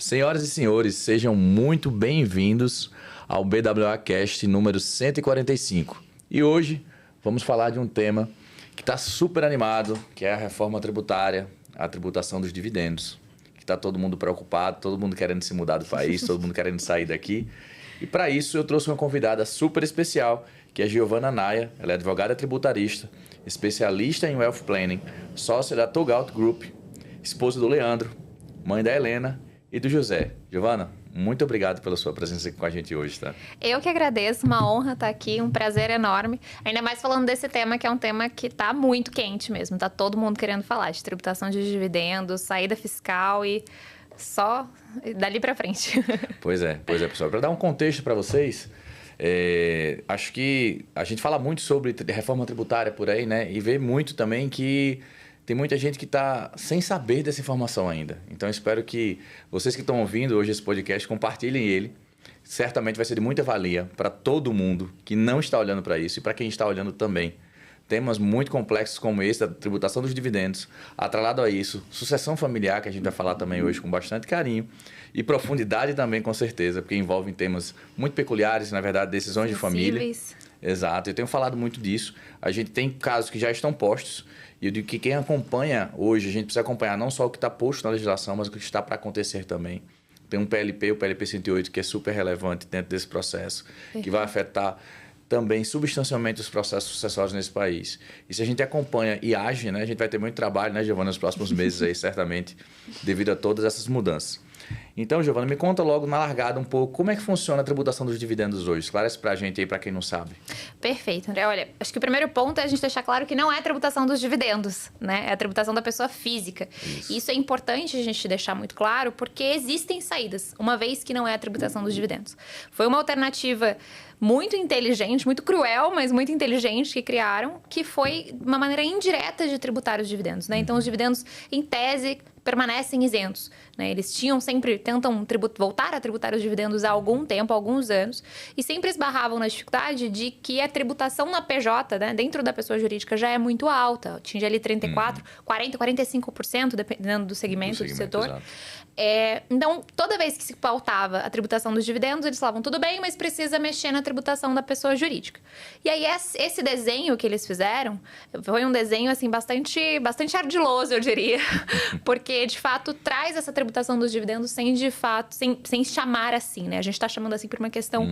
Senhoras e senhores, sejam muito bem-vindos ao BWA Cast número 145. E hoje vamos falar de um tema que está super animado, que é a reforma tributária, a tributação dos dividendos. Que está todo mundo preocupado, todo mundo querendo se mudar do país, todo mundo querendo sair daqui. E para isso eu trouxe uma convidada super especial, que é Giovana Naia. Ela é advogada tributarista, especialista em Wealth Planning, sócia da Togout Group, esposa do Leandro, mãe da Helena e do José. Giovana, muito obrigado pela sua presença aqui com a gente hoje, tá? Eu que agradeço, uma honra estar aqui, um prazer enorme. Ainda mais falando desse tema, que é um tema que está muito quente mesmo. Tá todo mundo querendo falar de tributação de dividendos, saída fiscal e só dali para frente. Pois é, pessoal. Para dar um contexto para vocês, acho que a gente fala muito sobre reforma tributária por aí, né? E vê muito também que tem muita gente que está sem saber dessa informação ainda. Então, espero que vocês que estão ouvindo hoje esse podcast compartilhem ele. Certamente vai ser de muita valia para todo mundo que não está olhando para isso e para quem está olhando também. Temas muito complexos como esse, da tributação dos dividendos, atrelado a isso, sucessão familiar, que a gente vai falar também hoje com bastante carinho, e profundidade também, com certeza, porque envolvem temas muito peculiares, na verdade, decisões de família. Exato, eu tenho falado muito disso. A gente tem casos que já estão postos, e eu digo que quem acompanha hoje, a gente precisa acompanhar não só o que está posto na legislação, mas o que está para acontecer também. Tem um PLP, o PLP 108, que é super relevante dentro desse processo, que vai afetar também substancialmente os processos sucessórios nesse país. E se a gente acompanha e age, né, a gente vai ter muito trabalho, né, Giovana, nos próximos meses aí, certamente, devido a todas essas mudanças. Então, Giovana, me conta logo na largada um pouco como é que funciona a tributação dos dividendos hoje. Esclarece pra gente aí, pra quem não sabe. Perfeito, André. Olha, acho que o primeiro ponto é a gente deixar claro que não é a tributação dos dividendos, né? É a tributação da pessoa física. Isso é importante a gente deixar muito claro, porque existem saídas, uma vez que não é a tributação dos dividendos. Foi uma alternativa muito inteligente, muito cruel, mas muito inteligente que criaram, que foi uma maneira indireta de tributar os dividendos, né? Então, os dividendos, em tese, permanecem isentos, né? Eles tentam voltar a tributar os dividendos há algum tempo, há alguns anos, e sempre esbarravam na dificuldade de que a tributação na PJ, né, dentro da pessoa jurídica, já é muito alta, atinge ali 34%, 40%, 45%, dependendo do segmento do setor. Então, toda vez que se pautava a tributação dos dividendos, eles falavam, tudo bem, mas precisa mexer na tributação da pessoa jurídica. E aí, esse desenho que eles fizeram, foi um desenho, assim, bastante ardiloso, eu diria, porque, de fato, traz essa tributação dos dividendos sem chamar assim, né? A gente está chamando assim por uma questão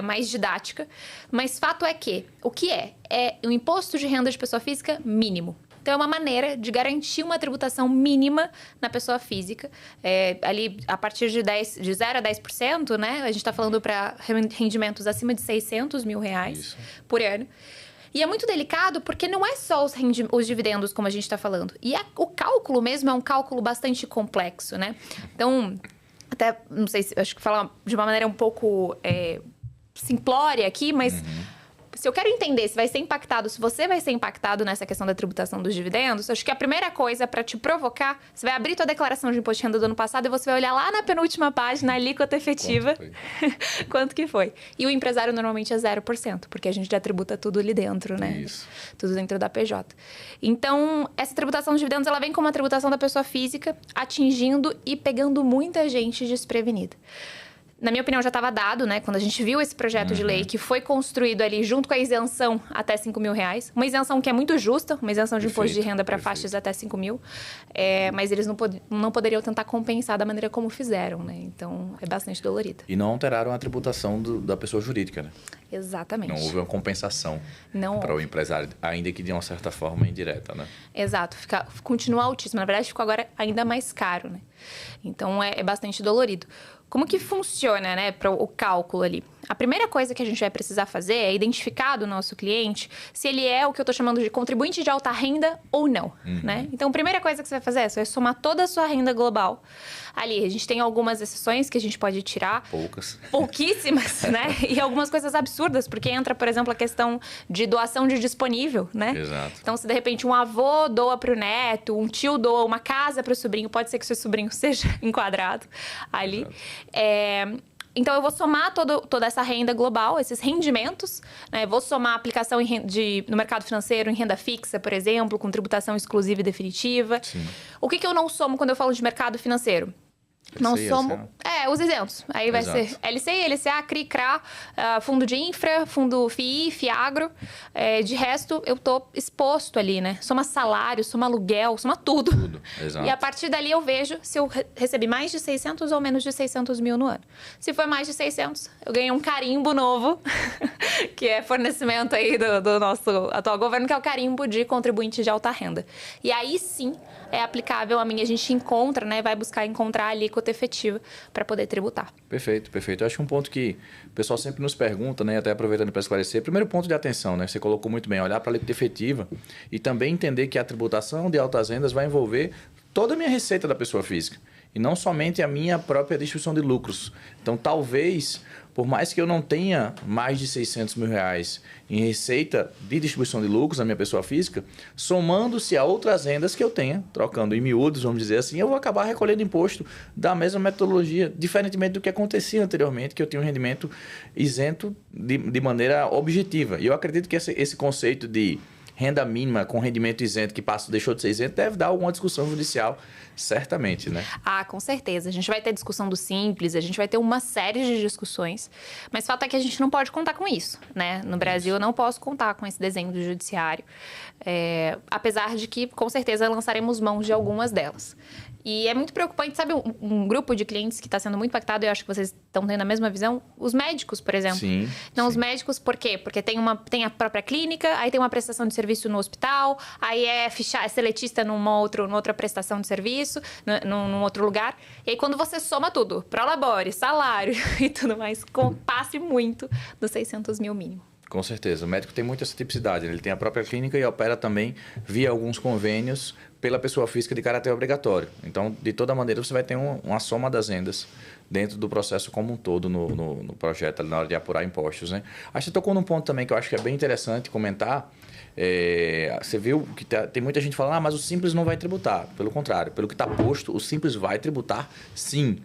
mais didática. Mas fato é que, o que é? É um imposto de renda de pessoa física mínimo. Então, é uma maneira de garantir uma tributação mínima na pessoa física. Ali, a partir de 0 a 10%, né? A gente está falando para rendimentos acima de 600 mil reais por ano. E é muito delicado porque não é só os dividendos, como a gente está falando. E o cálculo mesmo é um cálculo bastante complexo, né? Então, até, não sei se... Acho que falar de uma maneira um pouco simplória aqui, mas... Se eu quero entender se você vai ser impactado nessa questão da tributação dos dividendos, acho que a primeira coisa para te provocar, você vai abrir tua declaração de imposto de renda do ano passado e você vai olhar lá na penúltima página, a alíquota efetiva, quanto que foi. E o empresário normalmente é 0%, porque a gente já tributa tudo ali dentro, né? Isso. Tudo dentro da PJ. Então, essa tributação dos dividendos, ela vem como uma tributação da pessoa física, atingindo e pegando muita gente desprevenida. Na minha opinião, já estava dado, né? Quando a gente viu esse projeto de lei que foi construído ali junto com a isenção até 5 mil reais. Uma isenção que é muito justa, uma isenção de imposto de renda para faixas até 5 mil. Mas eles não poderiam tentar compensar da maneira como fizeram, né? Então, é bastante dolorido. E não alteraram a tributação da pessoa jurídica, né? Exatamente. Não houve uma compensação para o empresário, ainda que de uma certa forma indireta, né? Exato. Continua altíssimo. Na verdade, ficou agora ainda mais caro, né? Então, é bastante dolorido. Como que funciona, né, para o cálculo ali? A primeira coisa que a gente vai precisar fazer é identificar do nosso cliente se ele é o que eu estou chamando de contribuinte de alta renda ou não, né? Então, a primeira coisa que você vai fazer é você vai somar toda a sua renda global. Ali, a gente tem algumas exceções que a gente pode tirar. Pouquíssimas, né? E algumas coisas absurdas, porque entra, por exemplo, a questão de doação de disponível, né? Exato. Então, se de repente um avô doa para o neto, um tio doa uma casa para o sobrinho, pode ser que seu sobrinho seja enquadrado ali. Então, eu vou somar toda essa renda global, esses rendimentos, né? Vou somar a aplicação no mercado financeiro em renda fixa, por exemplo, com tributação exclusiva e definitiva. Sim. O que eu não somo quando eu falo de mercado financeiro? Não LCI, somos... LCA. Os isentos. Aí vai Exato. ser LCI, LCA, CRI, CRA, fundo de infra, fundo FII, FIAGRO. De resto, eu tô exposto ali, né? Soma salário, soma aluguel, soma tudo. Tudo, exato. E a partir dali eu vejo se eu recebi mais de 600 ou menos de 600 mil no ano. Se for mais de 600, eu ganhei um carimbo novo, que é fornecimento aí do nosso atual governo, que é o carimbo de contribuinte de alta renda. E aí sim é aplicável a mim. A gente encontra, né? Vai buscar encontrar a alíquota efetiva para poder tributar. Perfeito, perfeito. Eu acho um ponto que o pessoal sempre nos pergunta, né? Até aproveitando para esclarecer. Primeiro ponto de atenção, né? Você colocou muito bem, olhar para a alíquota efetiva e também entender que a tributação de altas rendas vai envolver toda a minha receita da pessoa física e não somente a minha própria distribuição de lucros. Então, talvez, por mais que eu não tenha mais de 600 mil reais em receita de distribuição de lucros na minha pessoa física, somando-se a outras rendas que eu tenha, trocando em miúdos, vamos dizer assim, eu vou acabar recolhendo imposto da mesma metodologia, diferentemente do que acontecia anteriormente, que eu tinha um rendimento isento de maneira objetiva. E eu acredito que esse conceito de renda mínima com rendimento isento que deixou de ser isento deve dar alguma discussão judicial, certamente, né? Com certeza. A gente vai ter discussão do Simples, a gente vai ter uma série de discussões, mas o fato é que a gente não pode contar com isso, né? No Brasil, eu não posso contar com esse desenho do judiciário, apesar de que, com certeza, lançaremos mãos de algumas delas. E é muito preocupante, sabe, um grupo de clientes que está sendo muito impactado, e eu acho que vocês estão tendo a mesma visão, os médicos, por exemplo. Sim. Então, sim. Os médicos, por quê? Porque tem a própria clínica, aí tem uma prestação de serviço no hospital, aí é seletista numa outra prestação de serviço, num outro lugar. E aí, quando você soma tudo, prolabore, salário e tudo mais, passe muito dos 600 mil mínimo. Com certeza. O médico tem muito essa tipicidade. Ele tem a própria clínica e opera também via alguns convênios pela pessoa física de caráter obrigatório. Então, de toda maneira, você vai ter uma soma das rendas dentro do processo como um todo no projeto, na hora de apurar impostos, né? Acho que você tocou num ponto também que eu acho que é bem interessante comentar. Você viu que tem muita gente falando, mas o Simples não vai tributar. Pelo contrário, pelo que está posto, o Simples vai tributar sim.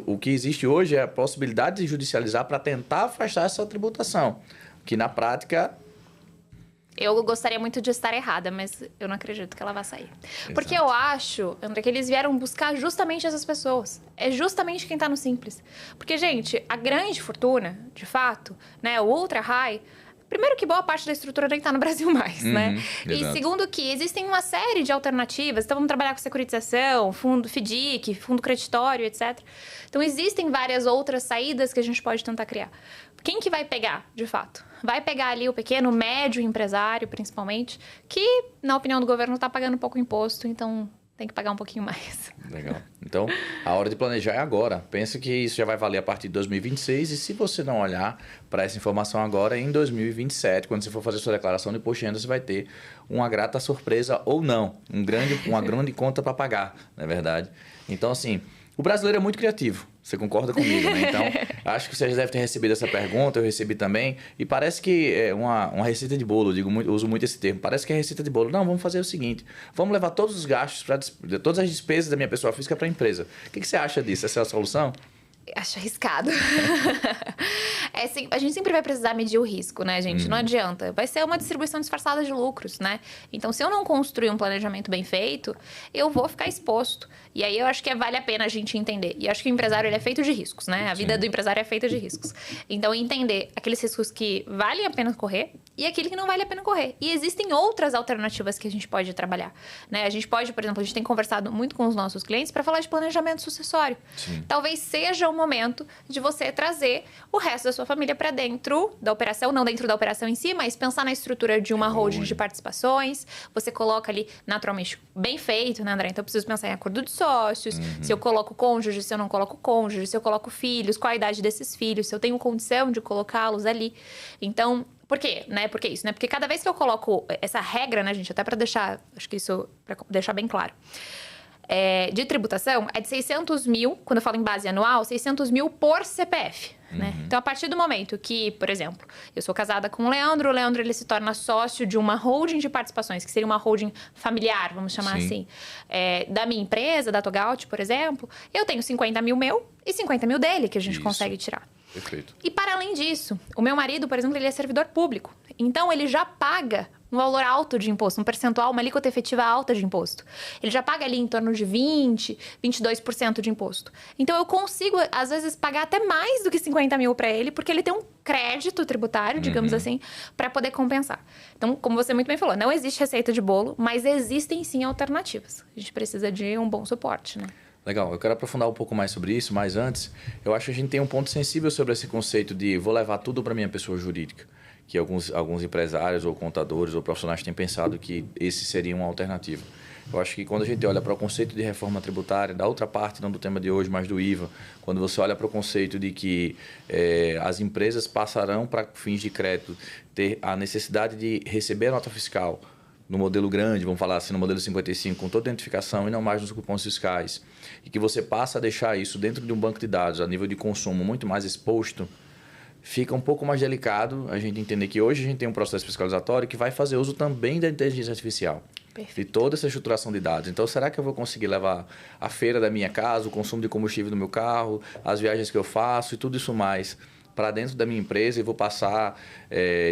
O que existe hoje é a possibilidade de judicializar para tentar afastar essa tributação, que na prática... Eu gostaria muito de estar errada, mas eu não acredito que ela vai sair. Exato. Porque eu acho, André, que eles vieram buscar justamente essas pessoas. É justamente quem está no Simples. Porque, gente, a grande fortuna, de fato, né, o ultra high... Primeiro que boa parte da estrutura nem está no Brasil mais, né? Exato. E segundo que existem uma série de alternativas. Então, vamos trabalhar com securitização, fundo FDIC, fundo creditório, etc. Então, existem várias outras saídas que a gente pode tentar criar. Quem que vai pegar, de fato? Vai pegar ali o pequeno, médio empresário, principalmente, que, na opinião do governo, está pagando pouco imposto, então... tem que pagar um pouquinho mais. Legal. Então, a hora de planejar é agora. Pensa que isso já vai valer a partir de 2026 e se você não olhar para essa informação agora, em 2027, quando você for fazer sua declaração de imposto de renda, você vai ter uma grata surpresa ou não. Uma grande conta para pagar, não é verdade? Então, assim, o brasileiro é muito criativo. Você concorda comigo, né? Então, acho que você já deve ter recebido essa pergunta, eu recebi também. E parece que é uma receita de bolo, eu uso muito esse termo. Parece que é receita de bolo. Não, vamos fazer o seguinte. Vamos levar todos os gastos, todas as despesas da minha pessoa física para a empresa. O que você acha disso? Essa é a solução? Acho arriscado. A gente sempre vai precisar medir o risco, né, gente? Não adianta. Vai ser uma distribuição disfarçada de lucros, né? Então, se eu não construir um planejamento bem feito, eu vou ficar exposto. E aí, eu acho que vale a pena a gente entender. E acho que o empresário, ele é feito de riscos, né? A vida do empresário é feita de riscos. Então, entender aqueles riscos que valem a pena correr e aquele que não vale a pena correr. E existem outras alternativas que a gente pode trabalhar, né? A gente pode, por exemplo, a gente tem conversado muito com os nossos clientes para falar de planejamento sucessório. Sim. Talvez seja o momento de você trazer o resto da sua família para dentro da operação, não dentro da operação em si, mas pensar na estrutura de uma holding de participações. Você coloca ali, naturalmente, bem feito, né, André? Então, eu preciso pensar em acordo de sócios, se eu coloco cônjuge, se eu não coloco cônjuge, se eu coloco filhos, qual a idade desses filhos, se eu tenho condição de colocá-los ali. Então, por quê? Né? Por que isso? Né? Porque cada vez que eu coloco essa regra, né, gente, até para deixar, acho que isso, para deixar bem claro, de tributação é de 600 mil, quando eu falo em base anual, 600 mil por CPF. Né? Então, a partir do momento que, por exemplo, eu sou casada com o Leandro ele se torna sócio de uma holding de participações, que seria uma holding familiar, vamos chamar assim, da minha empresa, da Togaut, por exemplo, eu tenho 50 mil meu e 50 mil dele, que a gente consegue tirar. Perfeito. E para além disso, o meu marido, por exemplo, ele é servidor público. Então, ele já paga um valor alto de imposto, um percentual, uma alíquota efetiva alta de imposto. Ele já paga ali em torno de 20%, 22% de imposto. Então, eu consigo, às vezes, pagar até mais do que 50 mil para ele, porque ele tem um crédito tributário, digamos assim, para poder compensar. Então, como você muito bem falou, não existe receita de bolo, mas existem sim alternativas. A gente precisa de um bom suporte, né? Legal, eu quero aprofundar um pouco mais sobre isso, mas antes, eu acho que a gente tem um ponto sensível sobre esse conceito de vou levar tudo para minha pessoa jurídica, que alguns empresários ou contadores ou profissionais têm pensado que esse seria uma alternativa. Eu acho que quando a gente olha para o conceito de reforma tributária, da outra parte, não do tema de hoje, mas do IVA, quando você olha para o conceito de que as empresas passarão para fins de crédito ter a necessidade de receber a nota fiscal no modelo grande, vamos falar assim, no modelo 55, com toda a identificação e não mais nos cupons fiscais, e que você passa a deixar isso dentro de um banco de dados a nível de consumo muito mais exposto, fica um pouco mais delicado a gente entender que hoje a gente tem um processo fiscalizatório que vai fazer uso também da inteligência artificial. Perfeito. De toda essa estruturação de dados. Então, será que eu vou conseguir levar a feira da minha casa, o consumo de combustível do meu carro, as viagens que eu faço e tudo isso mais para dentro da minha empresa e vou passar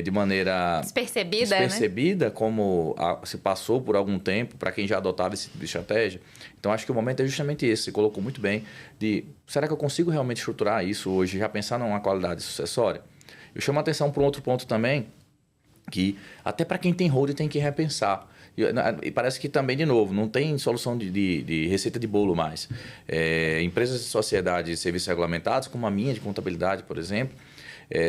de maneira despercebida, né? Como se passou por algum tempo para quem já adotava esse tipo de estratégia? Então, acho que o momento é justamente esse. Você colocou muito bem de, será que eu consigo realmente estruturar isso hoje, já pensar numa qualidade sucessória? Eu chamo a atenção para um outro ponto também, que até para quem tem holding tem que repensar. E parece que também, de novo, não tem solução de receita de bolo mais. Empresas de sociedade e serviços regulamentados, como a minha de contabilidade, por exemplo,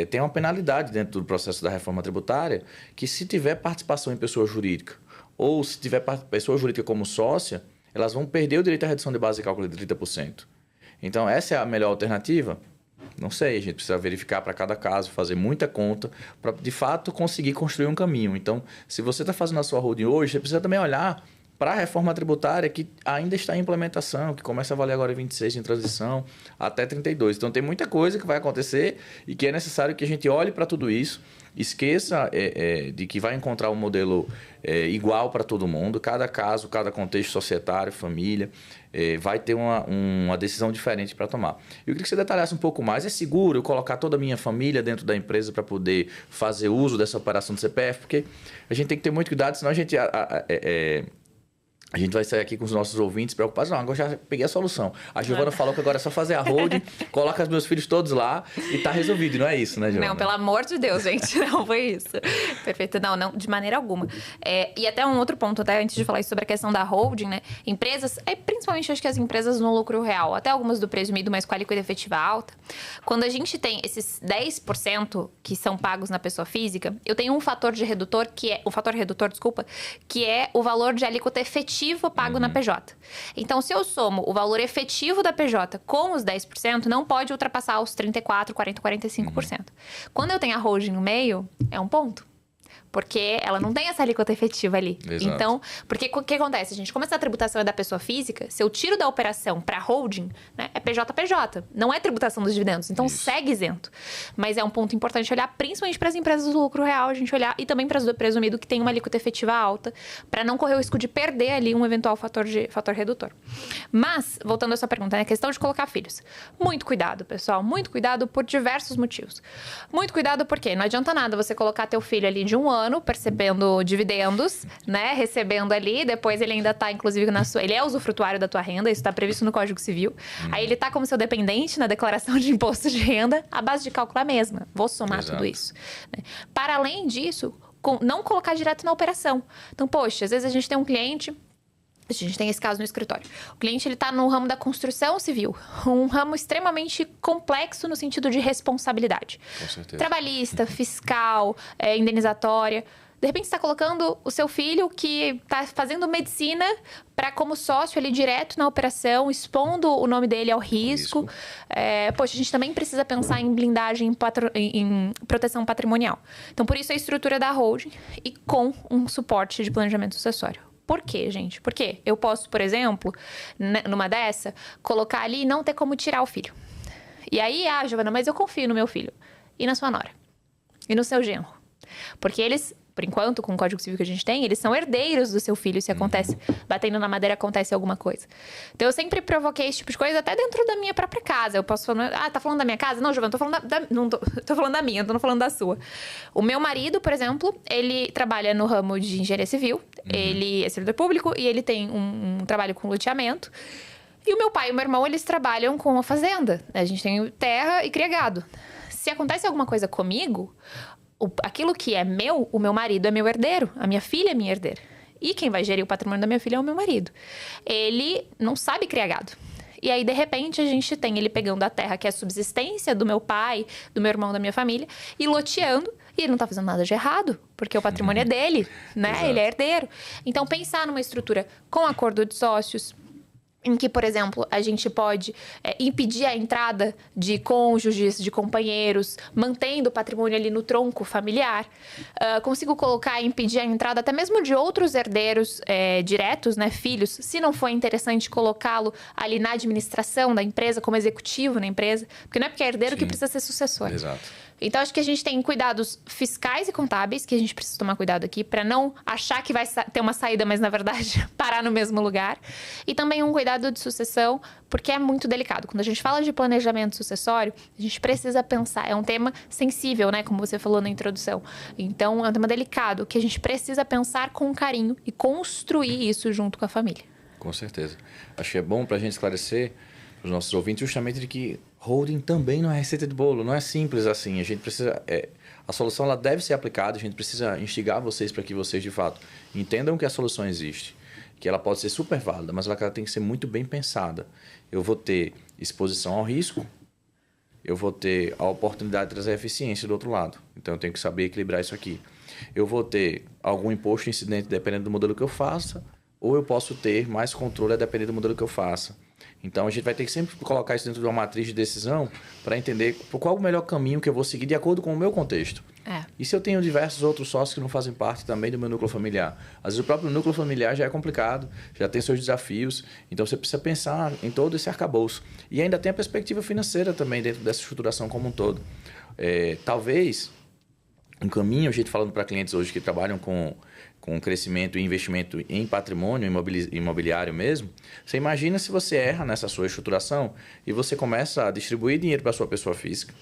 tem uma penalidade dentro do processo da reforma tributária que, se tiver participação em pessoa jurídica ou se tiver pessoa jurídica como sócia, elas vão perder o direito à redução de base de cálculo de 30%. Então, essa é a melhor alternativa? Não sei, a gente precisa verificar para cada caso, fazer muita conta para, de fato, conseguir construir um caminho. Então, se você está fazendo a sua holding hoje, você precisa também olhar para a reforma tributária que ainda está em implementação, que começa a valer agora em 26 em transição, até 32. Então, tem muita coisa que vai acontecer e que é necessário que a gente olhe para tudo isso, esqueça de que vai encontrar um modelo igual para todo mundo. Cada caso, cada contexto societário, família, vai ter uma decisão diferente para tomar. Eu queria que você detalhasse um pouco mais. É seguro eu colocar toda a minha família dentro da empresa para poder fazer uso dessa operação do CPF? Porque a gente tem que ter muito cuidado, senão a gente vai sair aqui com os nossos ouvintes preocupados. Não, agora já peguei a solução. A Giovana falou que agora é só fazer a holding, coloca os meus filhos todos lá e tá resolvido. Não é isso, né, Giovana? Não, pelo amor de Deus, gente. Não foi isso. Perfeito. Não, de maneira alguma. E até um outro ponto, até antes de falar sobre a questão da holding, né? Empresas, principalmente acho que as empresas no lucro real, até algumas do presumido, mas com a alíquota efetiva alta, quando a gente tem esses 10% que são pagos na pessoa física, eu tenho um fator redutor, que é o valor de alíquota efetiva pago na PJ. Então, se eu somo o valor efetivo da PJ com os 10%, não pode ultrapassar os 34%, 40%, 45%. Quando eu tenho a holding no meio, é um ponto. Porque ela não tem essa alíquota efetiva ali. Exato. Então, porque o que acontece, gente? Como essa tributação é da pessoa física, se eu tiro da operação para holding, né, é PJ-PJ. Não é tributação dos dividendos. Então, segue isento. Mas é um ponto importante olhar, principalmente para as empresas do lucro real, a gente olhar, e também para as do presumido, que tem uma alíquota efetiva alta, para não correr o risco de perder ali um eventual fator redutor. Mas, voltando à sua pergunta, né, a questão de colocar filhos. Muito cuidado, pessoal. Muito cuidado por diversos motivos. Muito cuidado porque não adianta nada você colocar teu filho ali de 1 ano, percebendo dividendos, né? Recebendo ali, depois ele ainda tá, inclusive, ele é usufrutuário da tua renda, isso tá previsto no Código Civil. Aí ele tá como seu dependente na declaração de imposto de renda, a base de cálculo é a mesma. Vou somar tudo isso. Né? Para além disso, não colocar direto na operação. Então, poxa, às vezes a gente tem um cliente... A gente tem esse caso no escritório. O cliente está no ramo da construção civil. Um ramo extremamente complexo no sentido de responsabilidade. Com certeza. Trabalhista, fiscal, indenizatória. De repente, você está colocando o seu filho que está fazendo medicina para como sócio ali direto na operação, expondo o nome dele ao risco. Poxa, a gente também precisa pensar em blindagem, em proteção patrimonial. Então, por isso a estrutura da holding e com um suporte de planejamento sucessório. Por quê, gente? Porque eu posso, por exemplo, numa dessa, colocar ali e não ter como tirar o filho. E aí, Giovana, mas eu confio no meu filho. E na sua nora. E no seu genro. Porque eles por enquanto, com o Código Civil que a gente tem, eles são herdeiros do seu filho se acontece, batendo na madeira acontece alguma coisa. Então, eu sempre provoquei esse tipo de coisa até dentro da minha própria casa. Eu posso falar, tá falando da minha casa? Não, Giovana, tô falando tô falando da minha, tô falando da sua. O meu marido, por exemplo, ele trabalha no ramo de engenharia civil, ele é servidor público e ele tem um trabalho com loteamento. E o meu pai e o meu irmão, eles trabalham com a fazenda. A gente tem terra e cria gado. Se acontece alguma coisa comigo, aquilo que é meu, o meu marido é meu herdeiro, a minha filha é minha herdeira. E quem vai gerir o patrimônio da minha filha é o meu marido. Ele não sabe criar gado. E aí, de repente, a gente tem ele pegando a terra, que é a subsistência do meu pai, do meu irmão, da minha família, e loteando. E ele não tá fazendo nada de errado, porque o patrimônio é dele, né? Exato. Ele é herdeiro. Então, pensar numa estrutura com acordo de sócios, em que, por exemplo, a gente pode impedir a entrada de cônjuges, de companheiros, mantendo o patrimônio ali no tronco familiar. Consigo colocar, impedir a entrada até mesmo de outros herdeiros diretos, né, filhos, se não for interessante colocá-lo ali na administração da empresa, como executivo na empresa, porque não é porque é herdeiro que precisa ser sucessor. Exato. Então, acho que a gente tem cuidados fiscais e contábeis, que a gente precisa tomar cuidado aqui, para não achar que vai ter uma saída, mas, na verdade, parar no mesmo lugar. E também um cuidado de sucessão, porque é muito delicado. Quando a gente fala de planejamento sucessório, a gente precisa pensar. É um tema sensível, né? Como você falou na introdução. Então, é um tema delicado, que a gente precisa pensar com carinho e construir isso junto com a família. Com certeza. Acho que é bom para a gente esclarecer para os nossos ouvintes justamente de que holding também não é receita de bolo, não é simples assim. A gente precisa... a solução ela deve ser aplicada, a gente precisa instigar vocês para que vocês, de fato, entendam que a solução existe, que ela pode ser super válida, mas ela tem que ser muito bem pensada. Eu vou ter exposição ao risco, eu vou ter a oportunidade de trazer eficiência do outro lado. Então, eu tenho que saber equilibrar isso aqui. Eu vou ter algum imposto incidente dependendo do modelo que eu faça, ou eu posso ter mais controle dependendo do modelo que eu faça. Então, a gente vai ter que sempre colocar isso dentro de uma matriz de decisão para entender qual o melhor caminho que eu vou seguir de acordo com o meu contexto. E se eu tenho diversos outros sócios que não fazem parte também do meu núcleo familiar? Às vezes, o próprio núcleo familiar já é complicado, já tem seus desafios. Então, você precisa pensar em todo esse arcabouço. E ainda tem a perspectiva financeira também dentro dessa estruturação como um todo. Talvez, um caminho, a gente falando para clientes hoje que trabalham com crescimento e investimento em patrimônio imobiliário mesmo, você imagina se você erra nessa sua estruturação e você começa a distribuir dinheiro para a sua pessoa física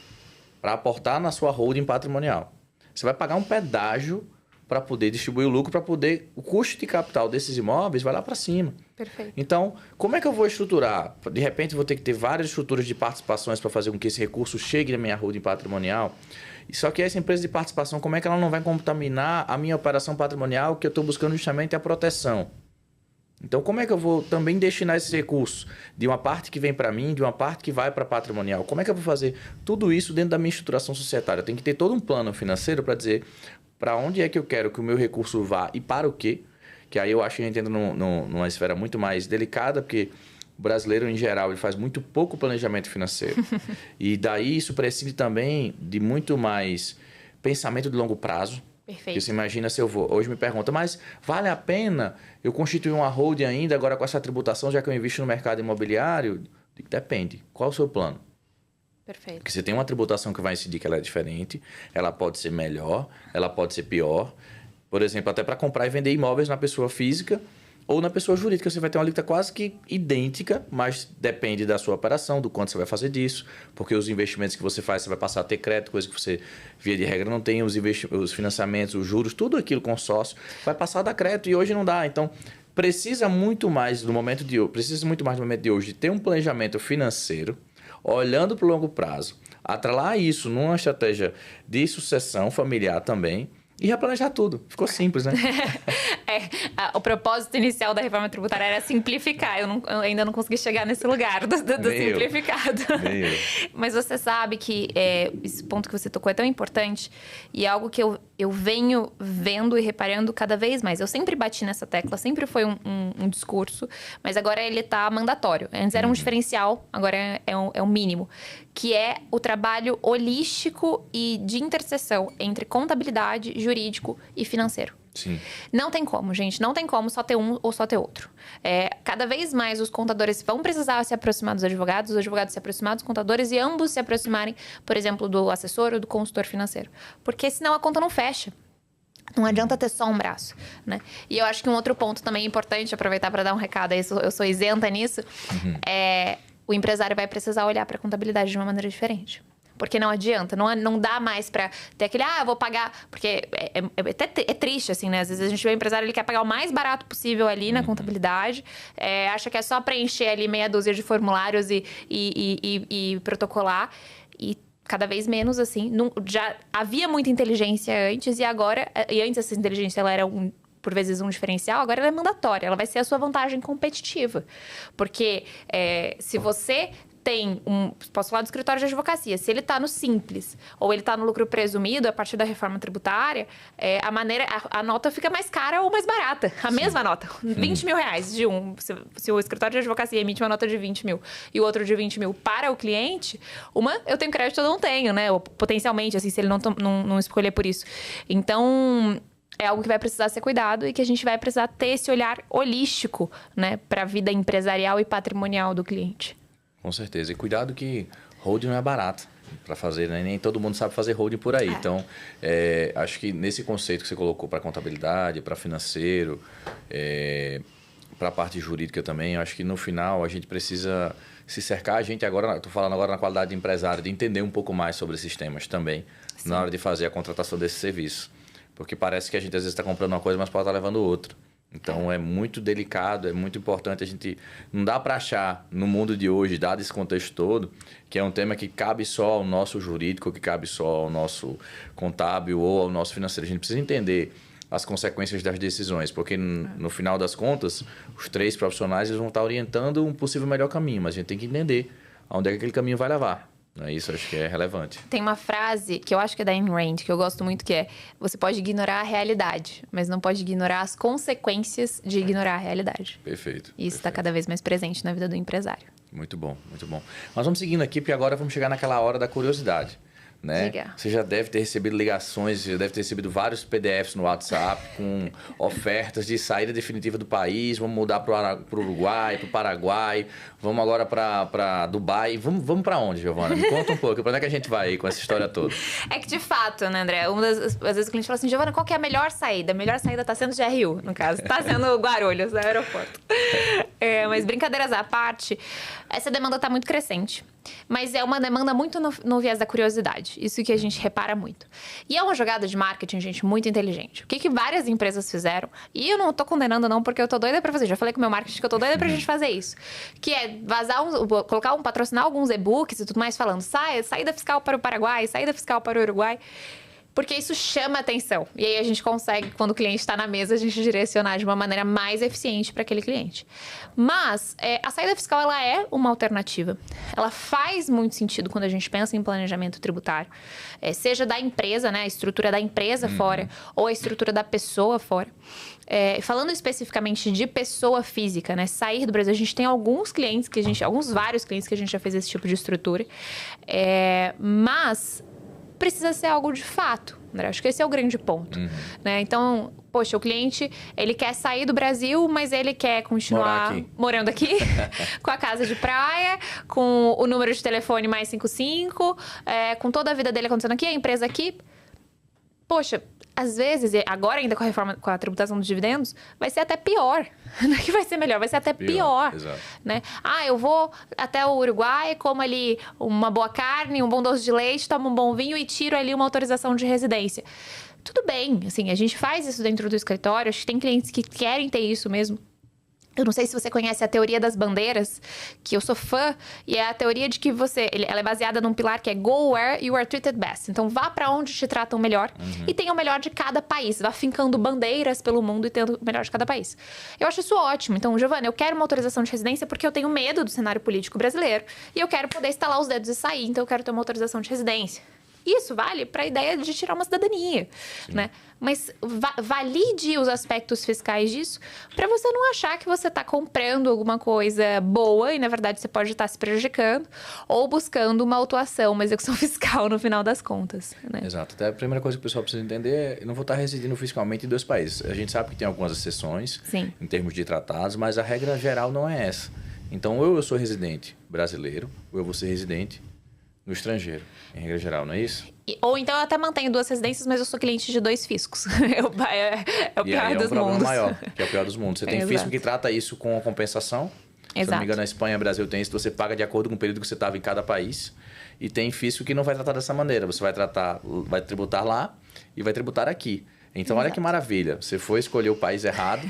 para aportar na sua holding patrimonial. Você vai pagar um pedágio para poder distribuir o lucro, para poder... O custo de capital desses imóveis vai lá para cima. Perfeito. Então, como é que eu vou estruturar? De repente, vou ter que ter várias estruturas de participações para fazer com que esse recurso chegue na minha holding patrimonial. Só que essa empresa de participação, como é que ela não vai contaminar a minha operação patrimonial, que eu estou buscando justamente a proteção? Então, como é que eu vou também destinar esses recursos de uma parte que vem para mim, de uma parte que vai para patrimonial? Como é que eu vou fazer tudo isso dentro da minha estruturação societária? Eu tenho que ter todo um plano financeiro para dizer para onde é que eu quero que o meu recurso vá e para o quê? Que aí eu acho que a gente entra numa esfera muito mais delicada, porque o brasileiro, em geral, ele faz muito pouco planejamento financeiro. E daí isso prescinde também de muito mais pensamento de longo prazo. Perfeito. Porque você imagina se eu vou... Hoje me pergunta, mas vale a pena eu constituir uma holding ainda agora com essa tributação, já que eu invisto no mercado imobiliário? Depende. Qual é o seu plano? Perfeito. Porque você tem uma tributação que vai incidir que ela é diferente, ela pode ser melhor, ela pode ser pior. Por exemplo, até para comprar e vender imóveis na pessoa física ou na pessoa jurídica, você vai ter uma alíquota quase que idêntica, mas depende da sua operação, do quanto você vai fazer disso, porque os investimentos que você faz, você vai passar a ter crédito, coisa que você, via de regra, não tem, os financiamentos, os juros, tudo aquilo, consórcio, vai passar a dar crédito e hoje não dá. Então, precisa muito mais no momento de hoje de ter um planejamento financeiro, olhando para o longo prazo, atrelar isso numa estratégia de sucessão familiar também, e replanejar tudo. Ficou simples, né? O propósito inicial da reforma tributária era simplificar. Eu ainda não consegui chegar nesse lugar do simplificado. Mas você sabe que esse ponto que você tocou é tão importante e é algo que eu venho vendo e reparando cada vez mais. Eu sempre bati nessa tecla, sempre foi um discurso, mas agora ele está mandatório. Antes era um diferencial, agora é um mínimo. Que é o trabalho holístico e de interseção entre contabilidade, jurídico e financeiro. Sim. Não tem como, gente. Não tem como só ter um ou só ter outro. Cada vez mais os contadores vão precisar se aproximar dos advogados, os advogados se aproximar dos contadores e ambos se aproximarem, por exemplo, do assessor ou do consultor financeiro. Porque senão a conta não fecha. Não adianta ter só um braço, né? E eu acho que um outro ponto também importante, aproveitar para dar um recado, aí eu sou isenta nisso, o empresário vai precisar olhar para a contabilidade de uma maneira diferente. Porque não adianta, não dá mais pra ter aquele, eu vou pagar... Porque é triste, assim, né? Às vezes a gente vê o empresário, ele quer pagar o mais barato possível ali na contabilidade, acha que é só preencher ali meia dúzia de formulários e protocolar. E cada vez menos, assim, já havia muita inteligência antes e agora... E antes essa inteligência, ela era por vezes um diferencial, agora ela é mandatória. Ela vai ser a sua vantagem competitiva. Porque se você... posso falar do escritório de advocacia, se ele está no simples ou ele está no lucro presumido a partir da reforma tributária, a nota fica mais cara ou mais barata. A mesma nota, 20 mil reais de se o escritório de advocacia emite uma nota de 20 mil e o outro de 20 mil para o cliente, eu tenho crédito ou não tenho, né? Ou potencialmente, assim, se ele não escolher por isso. Então... é algo que vai precisar ser cuidado e que a gente vai precisar ter esse olhar holístico, né, para a vida empresarial e patrimonial do cliente. Com certeza. E cuidado que holding não é barato para fazer, né? Nem todo mundo sabe fazer holding por aí. Então, acho que nesse conceito que você colocou para contabilidade, para financeiro, para a parte jurídica também, acho que no final a gente precisa se cercar. A gente agora, estou falando agora na qualidade de empresário, de entender um pouco mais sobre esses temas também, sim, na hora de fazer a contratação desse serviço. Porque parece que a gente às vezes está comprando uma coisa, mas pode estar levando outra. Então, é muito delicado, é muito importante a gente... Não dá para achar, no mundo de hoje, dado esse contexto todo, que é um tema que cabe só ao nosso jurídico, que cabe só ao nosso contábil ou ao nosso financeiro. A gente precisa entender as consequências das decisões, porque no final das contas, os 3 profissionais eles vão estar orientando um possível melhor caminho, mas a gente tem que entender aonde é que aquele caminho vai levar. Isso acho que é relevante. Tem uma frase que eu acho que é da Ayn Rand, que eu gosto muito, que é: você pode ignorar a realidade, mas não pode ignorar as consequências de ignorar a realidade. Perfeito. Isso está cada vez mais presente na vida do empresário. Muito bom, muito bom. Nós vamos seguindo aqui, porque agora vamos chegar naquela hora da curiosidade. Né? Você já deve ter recebido ligações, já deve ter recebido vários PDFs no WhatsApp com ofertas de saída definitiva do país. Vamos mudar para o Uruguai, para o Paraguai, vamos agora para Dubai. Vamos para onde, Giovana? Me conta um pouco, para onde é que a gente vai aí com essa história toda? É que de fato, né, André? Às vezes o cliente fala assim: Giovana, qual que é a melhor saída? A melhor saída está sendo GRU, no caso. Está sendo Guarulhos, no aeroporto. Mas brincadeiras à parte, essa demanda está muito crescente. Mas é uma demanda muito no viés da curiosidade. Isso que a gente repara muito. E é uma jogada de marketing, gente, muito inteligente. O que várias empresas fizeram, e eu não tô condenando não, porque eu tô doida pra fazer. Já falei com o meu marketing que eu tô doida pra gente fazer isso. Que é patrocinar alguns e-books e tudo mais, falando saída fiscal para o Paraguai, saída fiscal para o Uruguai. Porque isso chama atenção. E aí a gente consegue, quando o cliente está na mesa, a gente direcionar de uma maneira mais eficiente para aquele cliente. Mas a saída fiscal, ela é uma alternativa. Ela faz muito sentido quando a gente pensa em planejamento tributário. Seja da empresa, né? A estrutura da empresa fora, ou a estrutura da pessoa fora. Falando especificamente de pessoa física, né? Sair do Brasil, a gente tem vários clientes que a gente já fez esse tipo de estrutura. Mas precisa ser algo de fato, André. Acho que esse é o grande ponto. Né? Então, poxa, o cliente, ele quer sair do Brasil, mas ele quer continuar morando aqui, com a casa de praia, com o número de telefone mais 55, com toda a vida dele acontecendo aqui, a empresa aqui. Poxa, às vezes, agora ainda com a reforma, com a tributação dos dividendos, vai ser até pior. Não é que vai ser melhor, vai ser até pior. Né? Eu vou até o Uruguai, como ali uma boa carne, um bom doce de leite, tomo um bom vinho e tiro ali uma autorização de residência. Tudo bem, assim, a gente faz isso dentro do escritório, acho que tem clientes que querem ter isso mesmo. Eu não sei se você conhece a teoria das bandeiras, que eu sou fã, e é a teoria de que ela é baseada num pilar que é go where you are treated best. Então, vá para onde te tratam melhor e tenha o melhor de cada país. Vá fincando bandeiras pelo mundo e tendo o melhor de cada país. Eu acho isso ótimo. Então, Giovana, eu quero uma autorização de residência porque eu tenho medo do cenário político brasileiro e eu quero poder estalar os dedos e sair, então eu quero ter uma autorização de residência. Isso vale para a ideia de tirar uma cidadania, né? Mas valide os aspectos fiscais disso para você não achar que você está comprando alguma coisa boa e, na verdade, você pode estar se prejudicando ou buscando uma autuação, uma execução fiscal no final das contas, né? Exato. Até a primeira coisa que o pessoal precisa entender é: eu não vou estar residindo fiscalmente em 2 países. A gente sabe que tem algumas exceções em termos de tratados, mas a regra geral não é essa. Então, ou eu sou residente brasileiro, ou eu vou ser residente no estrangeiro, em regra geral, não é isso? Ou então eu até mantenho 2 residências, mas eu sou cliente de 2 fiscos. É o pior dos mundos. É um problema maior, que é o pior dos mundos. Você tem fisco que trata isso com a compensação. Se não me engano, na Espanha, Brasil tem isso, você paga de acordo com o período que você estava em cada país. E tem fisco que não vai tratar dessa maneira. Você vai tributar lá e vai tributar aqui. Então, olha que maravilha. Você foi escolher o país errado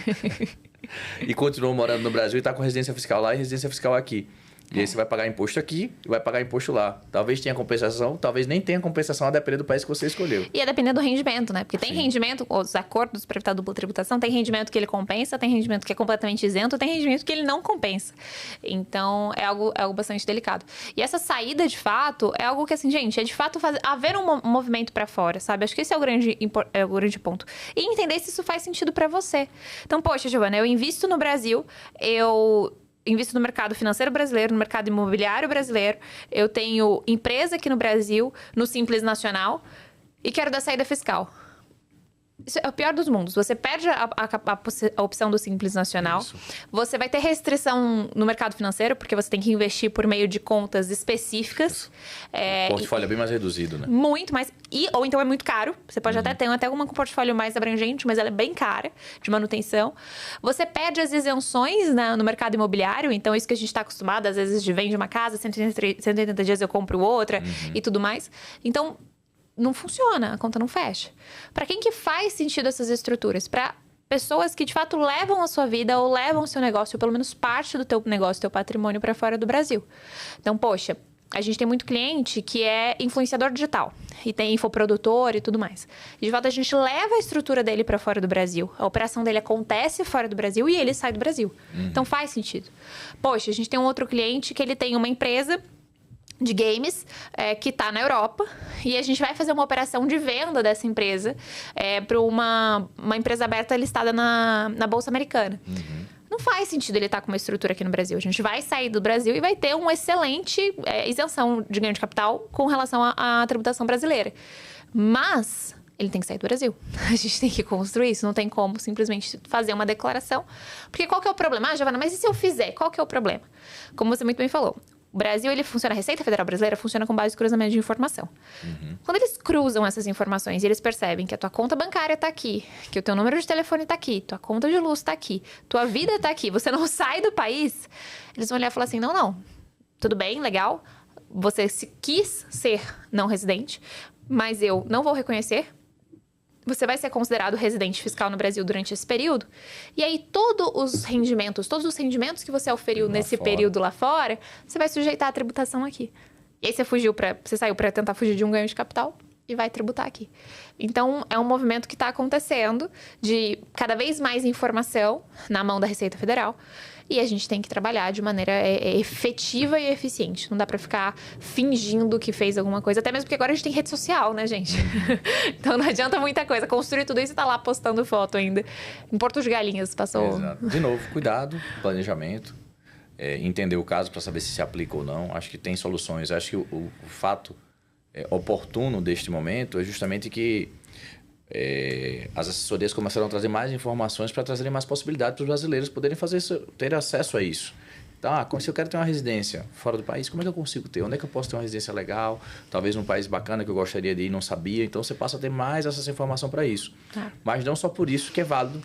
e continuou morando no Brasil e está com residência fiscal lá e residência fiscal aqui. E aí você vai pagar imposto aqui e vai pagar imposto lá. Talvez tenha compensação, talvez nem tenha compensação a depender do país que você escolheu. E a depender do rendimento, né? Porque tem rendimento, os acordos para evitar dupla tributação, tem rendimento que ele compensa, tem rendimento que é completamente isento, tem rendimento que ele não compensa. Então, é algo bastante delicado. E essa saída, de fato, é algo que, assim, gente, é de fato haver um movimento para fora, sabe? Acho que esse é o grande ponto. E entender se isso faz sentido para você. Então, poxa, Giovana, eu invisto no Brasil, eu invisto no mercado financeiro brasileiro, no mercado imobiliário brasileiro. Eu tenho empresa aqui no Brasil, no Simples Nacional, e quero dar saída fiscal. Isso é o pior dos mundos. Você perde a opção do Simples Nacional. Isso. Você vai ter restrição no mercado financeiro, porque você tem que investir por meio de contas específicas. O portfólio é bem mais reduzido, né? Muito mais. Ou então é muito caro. Você pode até ter uma com portfólio mais abrangente, mas ela é bem cara, de manutenção. Você perde as isenções no mercado imobiliário. Então, isso que a gente está acostumado, às vezes, de vende uma casa, 180 dias eu compro outra e tudo mais. Então, não funciona, a conta não fecha. Para quem que faz sentido essas estruturas? Para pessoas que, de fato, levam a sua vida ou levam o seu negócio, ou pelo menos parte do teu negócio, teu patrimônio para fora do Brasil. Então, poxa, a gente tem muito cliente que é influenciador digital e tem infoprodutor e tudo mais. E, de fato, a gente leva a estrutura dele para fora do Brasil. A operação dele acontece fora do Brasil e ele sai do Brasil. Então, faz sentido. Poxa, a gente tem um outro cliente que ele tem uma empresa de games, que está na Europa, e a gente vai fazer uma operação de venda dessa empresa para uma empresa aberta listada na Bolsa Americana. Não faz sentido ele estar com uma estrutura aqui no Brasil. A gente vai sair do Brasil e vai ter uma excelente isenção de ganho de capital com relação à tributação brasileira. Mas ele tem que sair do Brasil. A gente tem que construir isso. Não tem como simplesmente fazer uma declaração. Porque qual que é o problema? Giovana, mas e se eu fizer? Qual que é o problema? Como você muito bem falou, o Brasil, ele funciona, a Receita Federal Brasileira funciona com base de cruzamento de informação. Quando eles cruzam essas informações e eles percebem que a tua conta bancária está aqui, que o teu número de telefone está aqui, tua conta de luz está aqui, tua vida está aqui, você não sai do país, eles vão olhar e falar assim, não, tudo bem, legal, você quis ser não residente, mas eu não vou reconhecer. Você vai ser considerado residente fiscal no Brasil durante esse período. E aí, todos os rendimentos que você oferiu nesse período lá fora, você vai sujeitar a tributação aqui. E aí, você saiu para tentar fugir de um ganho de capital e vai tributar aqui. Então, é um movimento que está acontecendo de cada vez mais informação na mão da Receita Federal. E a gente tem que trabalhar de maneira efetiva e eficiente. Não dá pra ficar fingindo que fez alguma coisa. Até mesmo porque agora a gente tem rede social, né, gente? Então não adianta muita coisa. Construir tudo isso e tá lá postando foto ainda. Em Porto de Galinhas passou... Exato. De novo, cuidado, planejamento. Entender o caso para saber se aplica ou não. Acho que tem soluções. Acho que o fato oportuno deste momento é justamente que as assessorias começaram a trazer mais informações para trazerem mais possibilidades para os brasileiros poderem ter acesso a isso. Então, se eu quero ter uma residência fora do país, como é que eu consigo ter? Onde é que eu posso ter uma residência legal? Talvez num país bacana que eu gostaria de ir e não sabia. Então, você passa a ter mais essa informação para isso. Mas não só por isso que é válido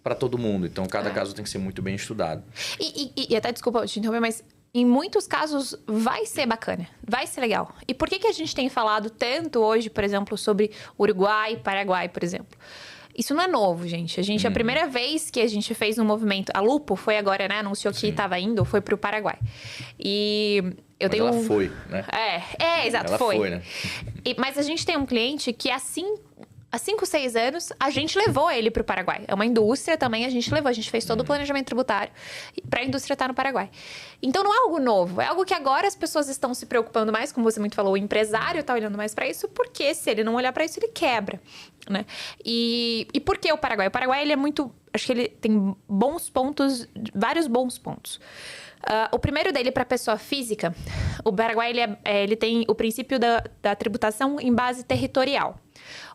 para todo mundo. Então, cada caso tem que ser muito bem estudado. E até, desculpa te interromper, mas em muitos casos vai ser bacana, vai ser legal. E por que a gente tem falado tanto hoje, por exemplo, sobre Uruguai e Paraguai, por exemplo? Isso não é novo, gente. A primeira vez que a gente fez um movimento... A Lupo foi agora, né? Anunciou que estava indo, foi pro Paraguai. E eu tenho... ela foi, né? Exato, ela foi, né? Mas a gente tem um cliente que há 5, 6 anos, a gente levou ele para o Paraguai. É uma indústria também, a gente levou. A gente fez todo o planejamento tributário para a indústria estar no Paraguai. Então, não é algo novo. É algo que agora as pessoas estão se preocupando mais, como você muito falou, o empresário está olhando mais para isso, porque se ele não olhar para isso, ele quebra, né? E por que o Paraguai? O Paraguai, ele é muito... Acho que ele tem bons pontos, vários bons pontos. O primeiro dele, para pessoa física, o Paraguai ele tem o princípio da tributação em base territorial.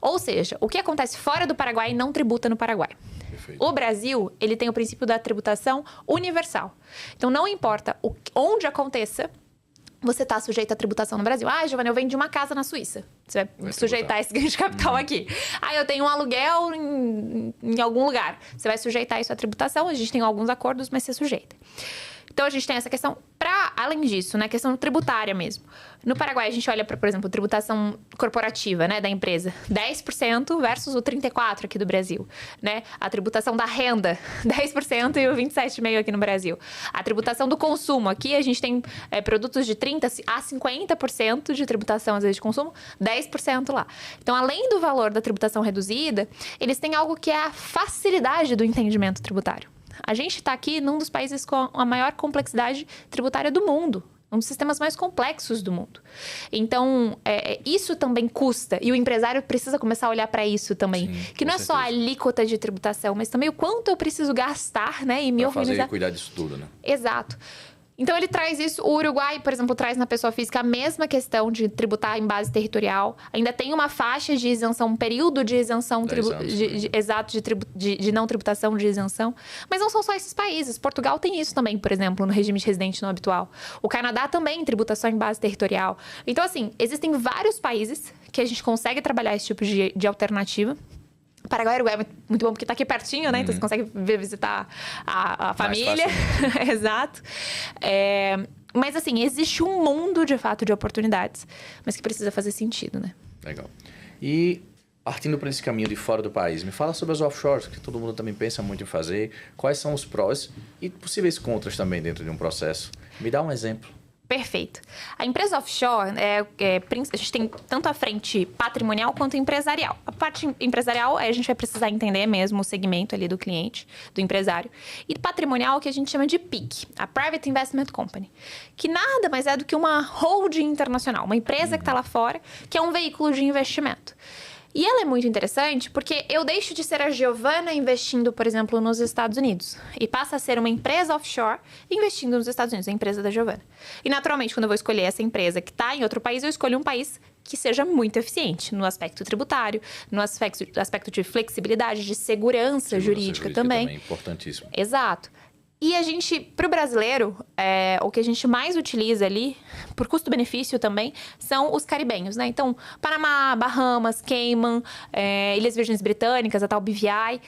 Ou seja, o que acontece fora do Paraguai não tributa no Paraguai. Perfeito. O Brasil, ele tem o princípio da tributação universal. Então, não importa onde aconteça, você está sujeito à tributação no Brasil. Ah, Giovana, eu vendi uma casa na Suíça. Você vai sujeitar esse ganho de capital aqui. Ah, eu tenho um aluguel em algum lugar. Você vai sujeitar isso à tributação. A gente tem alguns acordos, mas você sujeita. Então, a gente tem essa questão, além disso, né, questão tributária mesmo. No Paraguai, a gente olha para, por exemplo, tributação corporativa, né, da empresa. 10% versus o 34% aqui do Brasil, né? A tributação da renda, 10% e o 27,5% aqui no Brasil. A tributação do consumo, aqui a gente tem produtos de 30% a 50% de tributação, às vezes, de consumo, 10% lá. Então, além do valor da tributação reduzida, eles têm algo que é a facilidade do entendimento tributário. A gente está aqui num dos países com a maior complexidade tributária do mundo. Um dos sistemas mais complexos do mundo. Então, isso também custa. E o empresário precisa começar a olhar para isso também. Sim, que não é só a alíquota de tributação, mas também o quanto eu preciso gastar, né? E me organizar. Fazer e cuidar disso tudo, né? Exato. Então, ele traz isso. O Uruguai, por exemplo, traz na pessoa física a mesma questão de tributar em base territorial. Ainda tem uma faixa de isenção, um período de isenção exato de não tributação de isenção. Mas não são só esses países. Portugal tem isso também, por exemplo, no regime de residente não habitual. O Canadá também, tributação em base territorial. Então, assim, existem vários países que a gente consegue trabalhar esse tipo de alternativa. Paraguai e Uruguai é muito bom porque está aqui pertinho, né? Então você consegue visitar a família. Exato. Mas assim, existe um mundo de fato de oportunidades, mas que precisa fazer sentido, né? Legal. E partindo para esse caminho de fora do país, me fala sobre as offshores, que todo mundo também pensa muito em fazer. Quais são os prós e possíveis contras também dentro de um processo? Me dá um exemplo. Perfeito. A empresa offshore, a gente tem tanto a frente patrimonial quanto empresarial. A parte empresarial, a gente vai precisar entender mesmo o segmento ali do cliente, do empresário. E patrimonial, que a gente chama de PIC, a Private Investment Company, que nada mais é do que uma holding internacional, uma empresa que está lá fora, que é um veículo de investimento. E ela é muito interessante porque eu deixo de ser a Giovana investindo, por exemplo, nos Estados Unidos. E passa a ser uma empresa offshore investindo nos Estados Unidos, a empresa da Giovana. E naturalmente, quando eu vou escolher essa empresa que está em outro país, eu escolho um país que seja muito eficiente no aspecto tributário, no aspecto de flexibilidade, de segurança jurídica também. Importantíssimo. Exato. E a gente, para o brasileiro, o que a gente mais utiliza ali, por custo-benefício também, são os caribenhos, né? Então, Panamá, Bahamas, Cayman, Ilhas Virgens Britânicas, a tal BVI,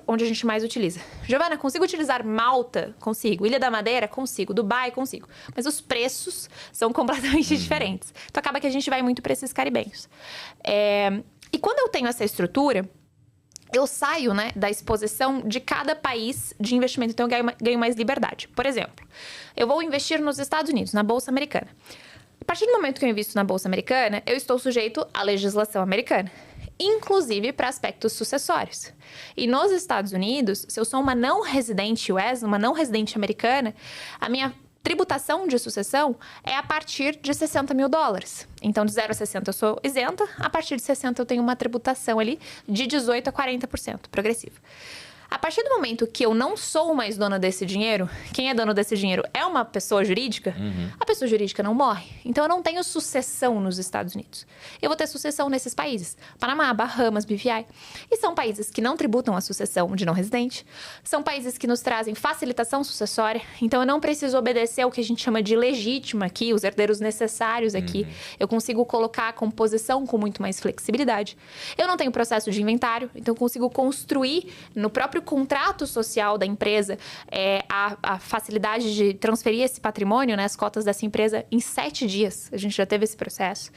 onde a gente mais utiliza. Giovana, consigo utilizar Malta? Consigo. Ilha da Madeira? Consigo. Dubai? Consigo. Mas os preços são completamente diferentes. Então, acaba que a gente vai muito para esses caribenhos. E quando eu tenho essa estrutura, eu saio, né, da exposição de cada país de investimento. Então, eu ganho mais liberdade. Por exemplo, eu vou investir nos Estados Unidos, na Bolsa Americana. A partir do momento que eu invisto na Bolsa Americana, eu estou sujeito à legislação americana, inclusive para aspectos sucessórios. E nos Estados Unidos, se eu sou uma não residente US, uma não residente americana, a minha tributação de sucessão é a partir de $60 mil. Então, de 0 a 60 eu sou isenta, a partir de 60 eu tenho uma tributação ali de 18% a 40%, progressiva. A partir do momento que eu não sou mais dona desse dinheiro, quem é dono desse dinheiro é uma pessoa jurídica, a pessoa jurídica não morre. Então, eu não tenho sucessão nos Estados Unidos. Eu vou ter sucessão nesses países. Panamá, Bahamas, BVI. E são países que não tributam a sucessão de não residente. São países que nos trazem facilitação sucessória. Então, eu não preciso obedecer ao que a gente chama de legítimo aqui, os herdeiros necessários aqui. Eu consigo colocar a composição com muito mais flexibilidade. Eu não tenho processo de inventário, então eu consigo construir no próprio contrato social da empresa a facilidade de transferir esse patrimônio, né, as cotas dessa empresa, em 7 dias. A gente já teve esse processo.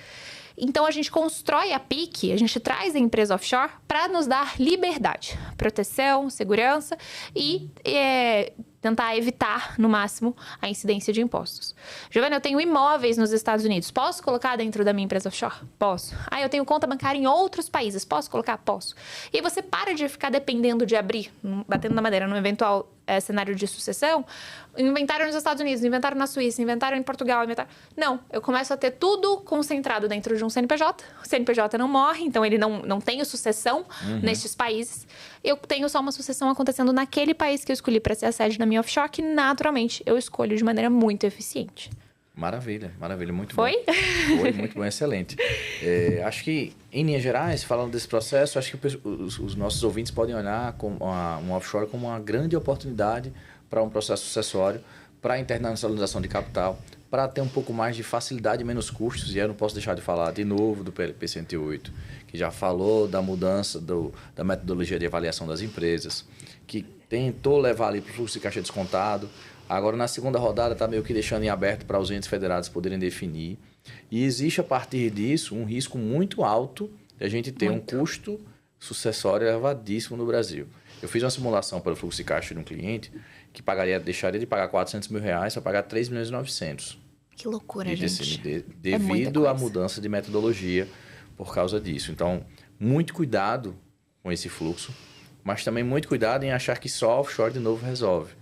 Então, a gente constrói a PIC, a gente traz a empresa offshore para nos dar liberdade, proteção, segurança e tentar evitar, no máximo, a incidência de impostos. Giovana, eu tenho imóveis nos Estados Unidos. Posso colocar dentro da minha empresa offshore? Posso. Eu tenho conta bancária em outros países. Posso colocar? Posso. E aí você para de ficar dependendo de abrir, batendo na madeira, num eventual cenário de sucessão, inventário nos Estados Unidos, inventário na Suíça, inventário em Portugal, inventário... Não, eu começo a ter tudo concentrado dentro de um CNPJ. O CNPJ não morre, então ele não tem sucessão nestes países. Eu tenho só uma sucessão acontecendo naquele país que eu escolhi para ser a sede da minha offshore, que naturalmente eu escolho de maneira muito eficiente. Maravilha, maravilha, muito bom. Foi, muito bom, excelente. Acho que, em linhas gerais, falando desse processo, acho que os nossos ouvintes podem olhar um offshore como uma grande oportunidade para um processo sucessório, para a internacionalização de capital, para ter um pouco mais de facilidade e menos custos. E eu não posso deixar de falar de novo do PLP 108, que já falou da mudança da metodologia de avaliação das empresas, que tentou levar ali para o fluxo de caixa descontado. Agora, na segunda rodada, está meio que deixando em aberto para os entes federados poderem definir. E existe, a partir disso, um risco muito alto de a gente ter um custo sucessório elevadíssimo no Brasil. Eu fiz uma simulação para o fluxo de caixa de um cliente que deixaria de pagar R$400 mil para pagar 3.900.000. Que loucura, gente. Devido à mudança de metodologia por causa disso. Então, muito cuidado com esse fluxo, mas também muito cuidado em achar que só offshore de novo resolve.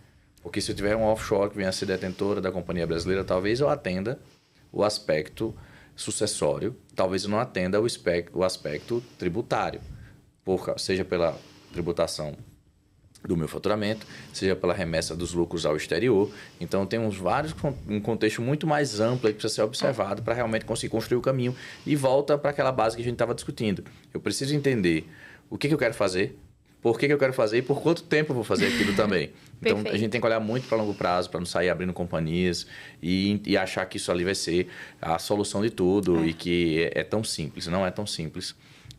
Porque se eu tiver um offshore que venha a ser detentora da companhia brasileira, talvez eu atenda o aspecto sucessório, talvez eu não atenda o aspecto tributário, seja pela tributação do meu faturamento, seja pela remessa dos lucros ao exterior. Então, temos um contexto muito mais amplo que precisa ser observado para realmente conseguir construir o caminho. E volta para aquela base que a gente estava discutindo. Eu preciso entender o que eu quero fazer, por que eu quero fazer e por quanto tempo eu vou fazer aquilo também. Então, a gente tem que olhar muito para longo prazo, para não sair abrindo companhias e achar que isso ali vai ser a solução de tudo e que é tão simples. Não é tão simples.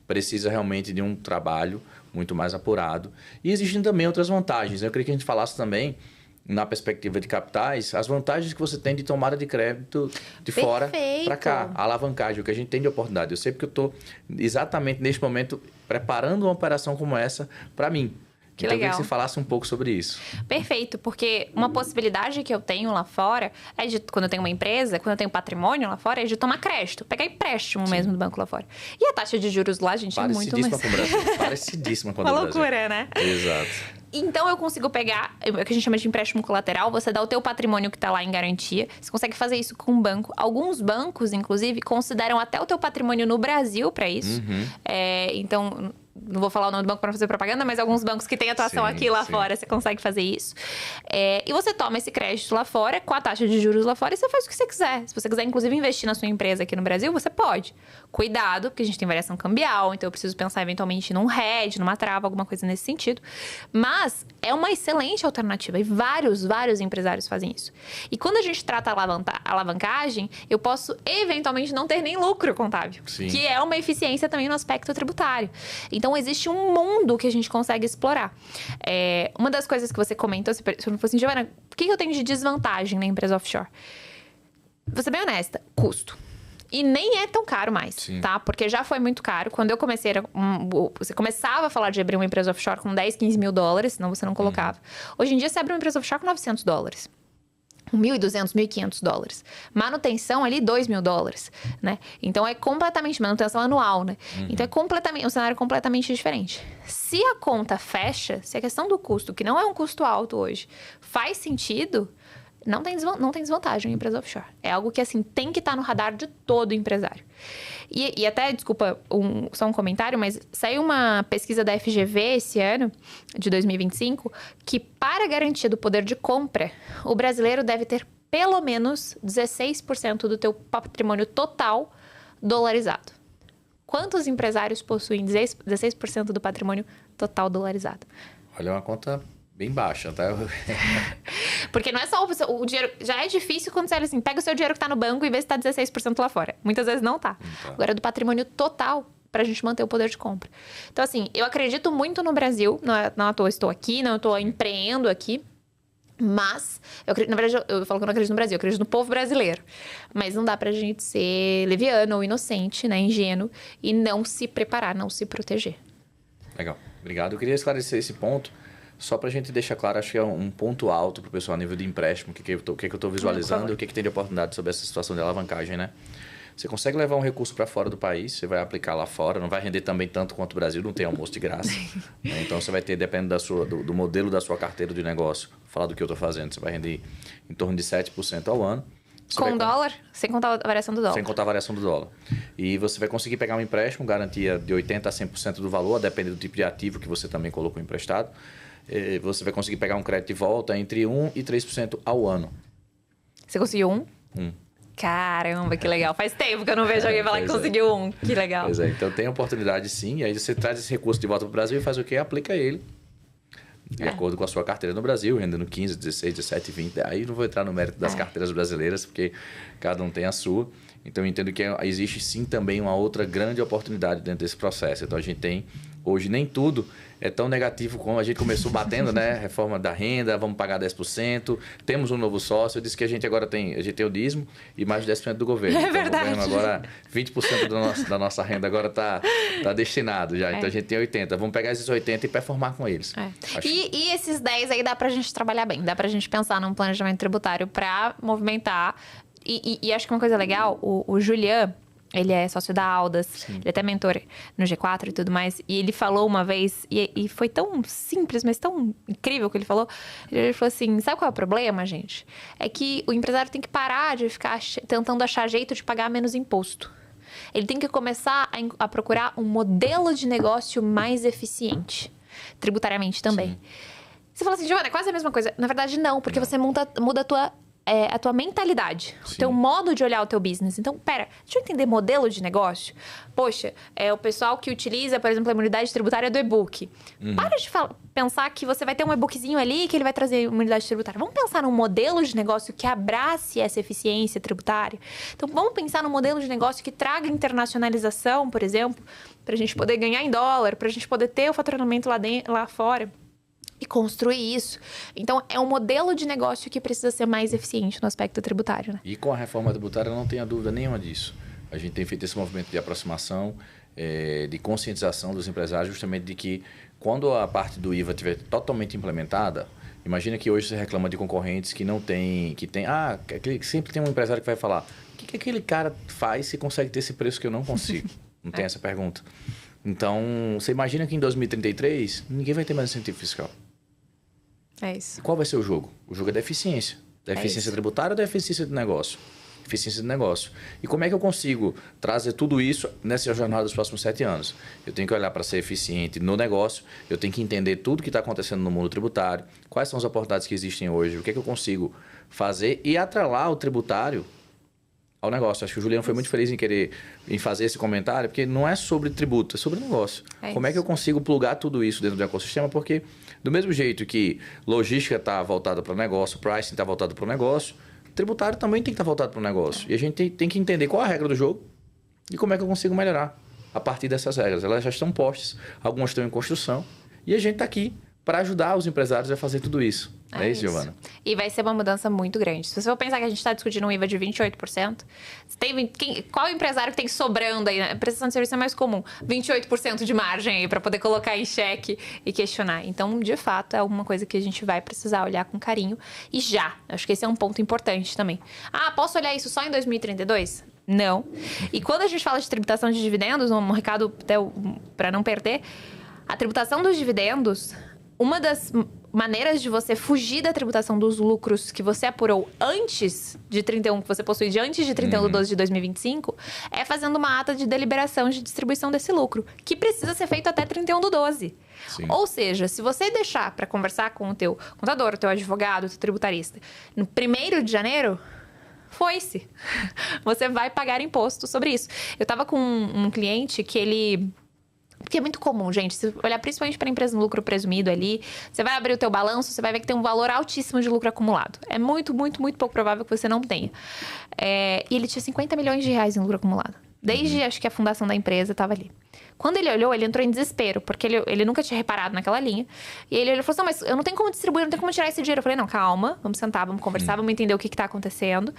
Precisa realmente de um trabalho muito mais apurado. E existem também outras vantagens. Eu queria que a gente falasse também, na perspectiva de capitais, as vantagens que você tem de tomada de crédito de fora para cá. A alavancagem, o que a gente tem de oportunidade. Eu sei porque eu estou exatamente neste momento preparando uma operação como essa para mim. Que então, legal. Eu queria que você falasse um pouco sobre isso. Perfeito, porque uma possibilidade que eu tenho lá fora é de, quando eu tenho uma empresa, quando eu tenho patrimônio lá fora, é de tomar crédito, pegar empréstimo mesmo do banco lá fora. E a taxa de juros lá, gente, é muito mais... Parecidíssima com o Brasil. Parecidíssima com o Brasil. Uma loucura, né? Exato. Então, eu consigo pegar o que a gente chama de empréstimo colateral, você dá o teu patrimônio que está lá em garantia, você consegue fazer isso com um banco. Alguns bancos, inclusive, consideram até o teu patrimônio no Brasil para isso. Então... Não vou falar o nome do banco para não fazer propaganda, mas alguns bancos que têm atuação aqui lá fora, você consegue fazer isso. E você toma esse crédito lá fora, com a taxa de juros lá fora, e você faz o que você quiser. Se você quiser, inclusive, investir na sua empresa aqui no Brasil, você pode. Cuidado, porque a gente tem variação cambial, então eu preciso pensar eventualmente num hedge, numa trava, alguma coisa nesse sentido. Mas é uma excelente alternativa e vários empresários fazem isso. E quando a gente trata a alavancagem, eu posso eventualmente não ter nem lucro contábil, que é uma eficiência também no aspecto tributário. Então, existe um mundo que a gente consegue explorar. Uma das coisas que você comentou, você falou assim, Giovana, o que eu tenho de desvantagem na empresa offshore? Vou ser bem honesta, custo. E nem é tão caro mais, tá? Porque já foi muito caro. Quando eu comecei, você começava a falar de abrir uma empresa offshore com 10, 15 mil dólares, senão você não colocava. Hoje em dia, você abre uma empresa offshore com 900 dólares. 1.200, 1.500 dólares. Manutenção ali, 2 mil dólares, né? Então, é completamente... Manutenção anual, né? Então, é um cenário completamente diferente. Se a conta fecha, se a questão do custo, que não é um custo alto hoje, faz sentido, não tem desvantagem em empresa offshore. É algo que, assim, tem que estar no radar de todo empresário. E até, desculpa, só um comentário, mas saiu uma pesquisa da FGV esse ano, de 2025, que para a garantia do poder de compra, o brasileiro deve ter pelo menos 16% do teu patrimônio total dolarizado. Quantos empresários possuem 16% do patrimônio total dolarizado? Olha, é uma conta bem baixa, tá? Porque não é só o dinheiro... Já é difícil quando você olha assim, pega o seu dinheiro que tá no banco e vê se tá 16% lá fora. Muitas vezes não tá. Agora, é do patrimônio total pra gente manter o poder de compra. Então, assim, eu acredito muito no Brasil. Não à toa estou aqui, não estou empreendo aqui. Mas, na verdade, eu falo que eu não acredito no Brasil, eu acredito no povo brasileiro. Mas não dá pra gente ser leviano ou inocente, né, ingênuo, e não se preparar, não se proteger. Legal, obrigado. Eu queria esclarecer esse ponto, só pra gente deixar claro, acho que é um ponto alto pro pessoal a nível de empréstimo, o que eu tô visualizando e o que tem de oportunidade sobre essa situação de alavancagem, né? Você consegue levar um recurso para fora do país, você vai aplicar lá fora, não vai render também tanto quanto o Brasil, não tem almoço de graça. Né? Então, você vai ter, dependendo do modelo da sua carteira de negócio, falar do que eu estou fazendo, você vai render em torno de 7% ao ano. Com dólar? Sem contar a variação do dólar. Sem contar a variação do dólar. E você vai conseguir pegar um empréstimo, garantia de 80% a 100% do valor, dependendo do tipo de ativo que você também colocou emprestado. Você vai conseguir pegar um crédito de volta entre 1% e 3% ao ano. Você conseguiu 1? 1. Caramba, que legal. Faz tempo que eu não vejo alguém falar que conseguiu 1. Que legal. Pois é, então tem oportunidade sim. E aí você traz esse recurso de volta para o Brasil e faz o quê? Aplica ele de acordo com a sua carteira no Brasil, rendendo 15, 16, 17, 20. Aí não vou entrar no mérito das carteiras brasileiras, porque cada um tem a sua. Então, eu entendo que existe sim também uma outra grande oportunidade dentro desse processo. Então, a gente tem, hoje, nem tudo é tão negativo como a gente começou batendo, né? Reforma da renda, vamos pagar 10%, temos um novo sócio. Eu disse que a gente agora tem o dízimo e mais de 10% do governo. É verdade. Então, o governo agora, 20% da nossa renda agora está destinado já. Então, a gente tem 80%. Vamos pegar esses 80% e performar com eles. E esses 10 aí dá pra gente trabalhar bem. Dá pra gente pensar num planejamento tributário pra movimentar. E acho que uma coisa legal, o Julian, ele é sócio da Aldas, Sim. Ele é até mentor no G4 e tudo mais. E ele falou uma vez, e foi tão simples, mas tão incrível que ele falou. Ele falou assim, sabe qual é o problema, gente? É que o empresário tem que parar de ficar tentando achar jeito de pagar menos imposto. Ele tem que começar a procurar um modelo de negócio mais eficiente, tributariamente também. Sim. Você fala assim, Giovana, é quase a mesma coisa. Na verdade, não, porque você muda a tua mentalidade, Sim. O teu modo de olhar o teu business. Então, deixa eu entender modelo de negócio. Poxa, o pessoal que utiliza, por exemplo, a imunidade tributária do e-book. Para de pensar que você vai ter um e-bookzinho ali que ele vai trazer imunidade tributária. Vamos pensar num modelo de negócio que abrace essa eficiência tributária. Então, vamos pensar num modelo de negócio que traga internacionalização, por exemplo, para a gente poder ganhar em dólar, para a gente poder ter o faturamento lá fora. E construir isso. Então, é um modelo de negócio que precisa ser mais eficiente no aspecto tributário, né? E com a reforma tributária, eu não tenho dúvida nenhuma disso. A gente tem feito esse movimento de aproximação, de conscientização dos empresários, justamente de que quando a parte do IVA estiver totalmente implementada, imagina que hoje você reclama de concorrentes que não tem... sempre tem um empresário que vai falar, o que aquele cara faz se consegue ter esse preço que eu não consigo? Não tem essa pergunta. Então, você imagina que em 2033, ninguém vai ter mais incentivo fiscal. É isso. E qual vai ser o jogo? O jogo é da eficiência. Da eficiência tributária ou da eficiência do negócio? Eficiência do negócio. E como é que eu consigo trazer tudo isso nessa jornada dos próximos 7 anos? Eu tenho que olhar para ser eficiente no negócio, eu tenho que entender tudo que está acontecendo no mundo tributário, quais são as oportunidades que existem hoje, o que é que eu consigo fazer e atrelar o tributário ao negócio. Acho que o Juliano foi muito feliz em fazer esse comentário, porque não é sobre tributo, é sobre negócio. Como é que eu consigo plugar tudo isso dentro do ecossistema? Porque do mesmo jeito que logística está voltada para o negócio, pricing está voltado para o negócio, tributário também tem que estar voltado para o negócio. E a gente tem que entender qual é a regra do jogo e como é que eu consigo melhorar a partir dessas regras. Elas já estão postas, algumas estão em construção, e a gente está aqui para ajudar os empresários a fazer tudo isso. É isso, Giovana? E vai ser uma mudança muito grande. Se você for pensar que a gente está discutindo um IVA de 28%, qual é o empresário que tem sobrando aí? A prestação de serviço é mais comum. 28% de margem aí para poder colocar em xeque e questionar. Então, de fato, é alguma coisa que a gente vai precisar olhar com carinho. E já. Acho que esse é um ponto importante também. Posso olhar isso só em 2032? Não. E quando a gente fala de tributação de dividendos, um recado para não perder, a tributação dos dividendos... Uma das maneiras de você fugir da tributação dos lucros que você apurou antes de 31, que você possui de antes de 31 de 12 de 2025, é fazendo uma ata de deliberação de distribuição desse lucro, que precisa ser feito até 31 de 12. Sim. Ou seja, se você deixar para conversar com o teu contador, o teu advogado, o teu tributarista, no 1º de janeiro... Foi-se. Você vai pagar imposto sobre isso. Eu estava com um cliente que ele... Porque é muito comum, gente. Se olhar principalmente para a empresa no lucro presumido ali, você vai abrir o teu balanço, você vai ver que tem um valor altíssimo de lucro acumulado. É muito, muito, muito pouco provável que você não tenha. E ele tinha 50 milhões de reais em lucro acumulado. Desde, acho que a fundação da empresa estava ali. Quando ele olhou, ele entrou em desespero, porque ele nunca tinha reparado naquela linha. E ele falou assim, mas eu não tenho como distribuir, não tenho como tirar esse dinheiro. Eu falei, não, calma, vamos sentar, vamos conversar, vamos entender o que está acontecendo.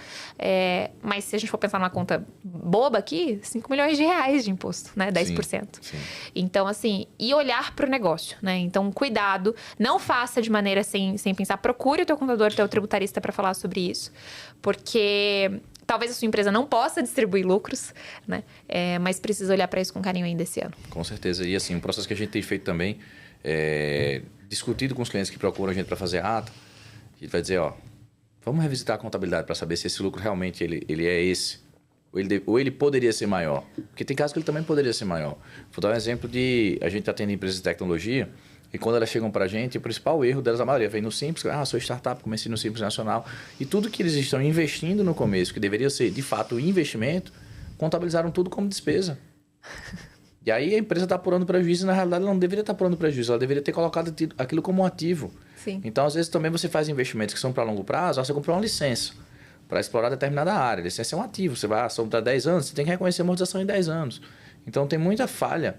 Mas se a gente for pensar numa conta boba aqui, 5 milhões de reais de imposto, né? 10%. Sim. Então, assim, e olhar para o negócio, né? Então, cuidado, não faça de maneira sem pensar. Procure o teu contador, o teu tributarista para falar sobre isso. Porque... Talvez a sua empresa não possa distribuir lucros, né? Mas precisa olhar para isso com carinho ainda esse ano. Com certeza. E assim, um processo que a gente tem feito também, discutido com os clientes que procuram a gente para fazer a ata, a gente vai dizer, vamos revisitar a contabilidade para saber se esse lucro realmente ele é esse. Ou ele poderia ser maior. Porque tem casos que ele também poderia ser maior. Vou dar um exemplo de... A gente está tendo empresas de tecnologia... E quando elas chegam para a gente, o principal erro delas, a maioria, vem no Simples, sou startup, comecei no Simples Nacional. E tudo que eles estão investindo no começo, que deveria ser, de fato, investimento, contabilizaram tudo como despesa. E aí a empresa está apurando prejuízo e, na realidade, ela não deveria estar apurando prejuízo, ela deveria ter colocado aquilo como um ativo. Sim. Então, às vezes, também você faz investimentos que são para longo prazo, você comprou uma licença para explorar determinada área. A licença é um ativo, você vai para 10 anos, você tem que reconhecer a amortização em 10 anos. Então, tem muita falha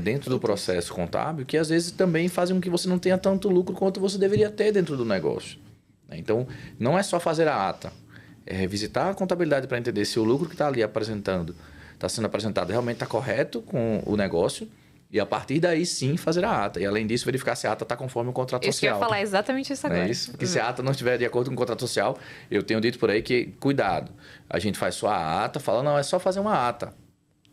dentro do processo contábil que, às vezes, também fazem com que você não tenha tanto lucro quanto você deveria ter dentro do negócio. Então, não é só fazer a ata, é revisitar a contabilidade para entender se o lucro que está ali está sendo apresentado realmente está correto com o negócio e, a partir daí, sim, fazer a ata. E, além disso, verificar se a ata está conforme o contrato social. Eu ia falar exatamente isso agora. É isso? Porque se a ata não estiver de acordo com o contrato social, eu tenho dito por aí que, cuidado, a gente faz só a ata, fala, não, é só fazer uma ata.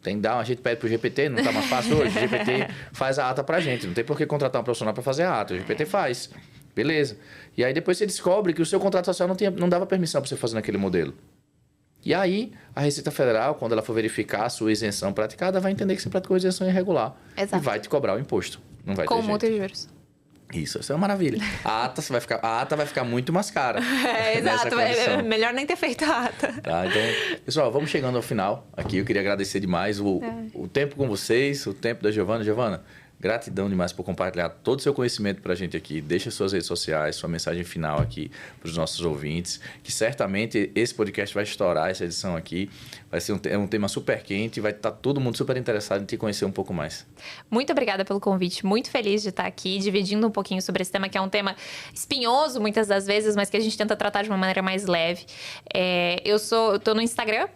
Tem que dar, a gente pede para o GPT, não está mais fácil hoje, o GPT faz a ata para a gente, não tem por que contratar um profissional para fazer a ata, o GPT faz, beleza. E aí depois você descobre que o seu contrato social não dava permissão para você fazer naquele modelo. E aí, a Receita Federal, quando ela for verificar a sua isenção praticada, vai entender que você praticou isenção irregular. Exato. E vai te cobrar o imposto. Não vai ter jeito. Com multa e juros. Isso é uma maravilha. A ata vai ficar muito mais cara. Exato. Melhor nem ter feito a ata. Tá, então, pessoal, vamos chegando ao final aqui. Eu queria agradecer demais o tempo com vocês, o tempo da Giovana. Giovana, gratidão demais por compartilhar todo o seu conhecimento para a gente aqui. Deixa suas redes sociais, sua mensagem final aqui para os nossos ouvintes, que certamente esse podcast vai estourar, essa edição aqui. Vai ser um tema super quente e vai estar todo mundo super interessado em te conhecer um pouco mais. Muito obrigada pelo convite. Muito feliz de estar aqui, dividindo um pouquinho sobre esse tema, que é um tema espinhoso muitas das vezes, mas que a gente tenta tratar de uma maneira mais leve. Eu estou no Instagram,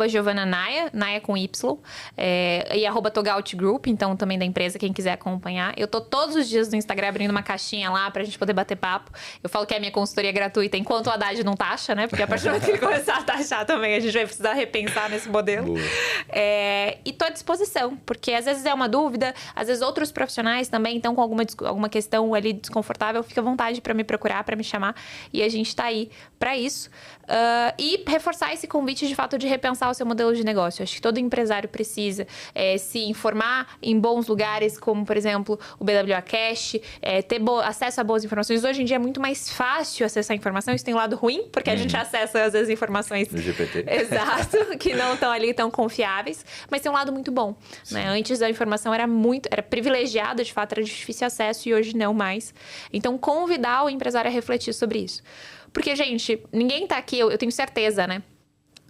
@GiovanaNaia, Naia com Y, e @Togaut Group, então também da empresa, quem quiser acompanhar. Eu tô todos os dias no Instagram abrindo uma caixinha lá pra gente poder bater papo. Eu falo que a minha consultoria é gratuita, enquanto o Haddad não taxa, né? Porque a partir do momento que ele começar a taxar também, a gente vai precisar repensar nesse modelo. E tô à disposição, porque às vezes é uma dúvida, às vezes outros profissionais também estão com alguma questão ali desconfortável, fica à vontade para me procurar, para me chamar, e a gente tá aí para isso. E reforçar esse convite, de fato, de repensar o seu modelo de negócio. Acho que todo empresário precisa se informar em bons lugares, como, por exemplo, o BWA Cash, ter acesso a boas informações. Hoje em dia é muito mais fácil acessar informação. Isso tem um lado ruim, porque a gente acessa, às vezes, informações... Do GPT. Exato, que não estão ali tão confiáveis. Mas tem um lado muito bom, né? Antes a informação era privilegiada, de fato, era de difícil acesso, e hoje não mais. Então, convidar o empresário a refletir sobre isso. Porque, gente, ninguém tá aqui, eu tenho certeza, né?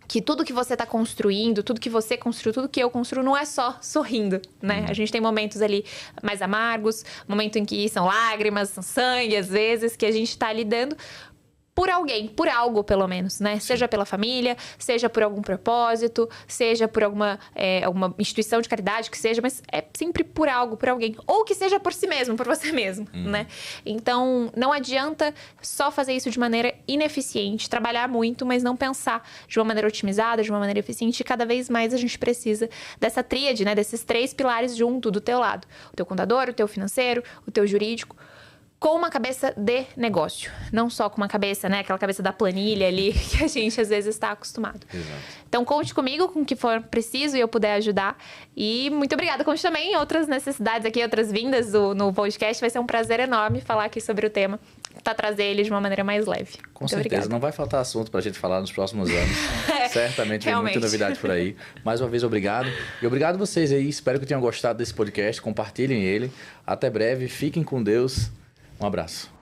Que tudo que você tá construindo, tudo que você construiu, tudo que eu construo, não é só sorrindo, né? A gente tem momentos ali mais amargos, momento em que são lágrimas, são sangue, às vezes, que a gente tá lidando por alguém, por algo, pelo menos, né? Seja pela família, seja por algum propósito, seja por alguma instituição de caridade, que seja, mas é sempre por algo, por alguém. Ou que seja por si mesmo, por você mesmo, né? Então, não adianta só fazer isso de maneira ineficiente, trabalhar muito, mas não pensar de uma maneira otimizada, de uma maneira eficiente. E cada vez mais a gente precisa dessa tríade, né? Desses 3 pilares junto do teu lado. O teu contador, o teu financeiro, o teu jurídico, com uma cabeça de negócio, não só com uma cabeça, né, aquela cabeça da planilha ali que a gente às vezes está acostumado. Exato. Então conte comigo com o que for preciso e eu puder ajudar. E muito obrigada. Conte também em outras necessidades aqui, outras vindas no podcast. Vai ser um prazer enorme falar aqui sobre o tema, para trazer ele de uma maneira mais leve. Com muito certeza, obrigada. Não vai faltar assunto para a gente falar nos próximos anos. Certamente tem muita novidade por aí. Mais uma vez, obrigado. E obrigado a vocês aí. Espero que tenham gostado desse podcast. Compartilhem ele. Até breve. Fiquem com Deus. Um abraço.